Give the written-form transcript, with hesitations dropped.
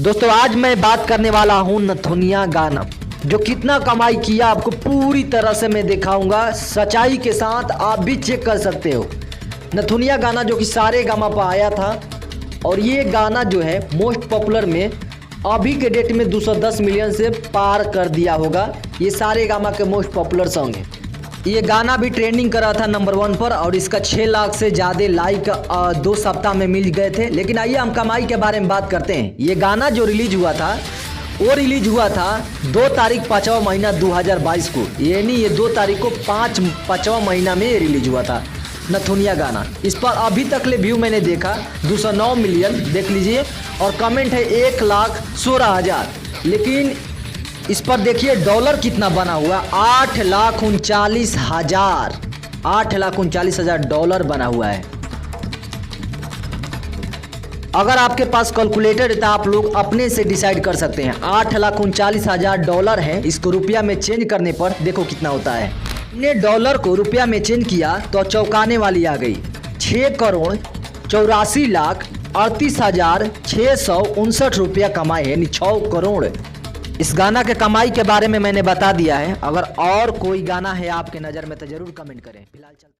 दोस्तों आज मैं बात करने वाला हूँ नथुनिया गाना, जो कितना कमाई किया आपको पूरी तरह से मैं दिखाऊंगा सच्चाई के साथ। आप भी चेक कर सकते हो। नथुनिया गाना जो कि सारे गामा पर आया था, और ये गाना जो है मोस्ट पॉपुलर में अभी के डेट में 210 मिलियन से पार कर दिया होगा। ये सारे गामा के मोस्ट पॉपुलर सॉन्ग है। ये गाना भी ट्रेंडिंग कर रहा था नंबर 1 पर, और इसका 6 लाख से ज़्यादा लाइक 2 सप्ताह में मिल गए थे। लेकिन आइए हम कमाई के बारे में बात करते हैं। ये गाना जो रिलीज हुआ था वो रिलीज हुआ था 2 तारीख 5वां महीना 2022 को, यानी ये 2 तारीख को 5वां महीना में रिलीज हुआ था नथुनिया गाना। इस पर अभी तक ले व्यू मैंने देखा 209 मिलियन, देख लीजिए, और कमेंट है 1,16,000। लेकिन इस पर देखिए डॉलर कितना बना हुआ, 8,39,000 8,39,000 डॉलर बना हुआ है। अगर आपके पास कैलकुलेटर है तो आप लोग अपने से डिसाइड कर सकते हैं। 8,39,000 डॉलर है, इसको रुपया में चेंज करने पर देखो कितना होता है। हमने डॉलर को रुपया में चेंज किया तो चौंकाने वाली आ गई। 6,84,38,659 रुपया कमाए, यानी 6 करोड़। इस गाना के कमाई के बारे में मैंने बता दिया है। अगर और कोई गाना है आपके नज़र में तो ज़रूर कमेंट करें। फिलहाल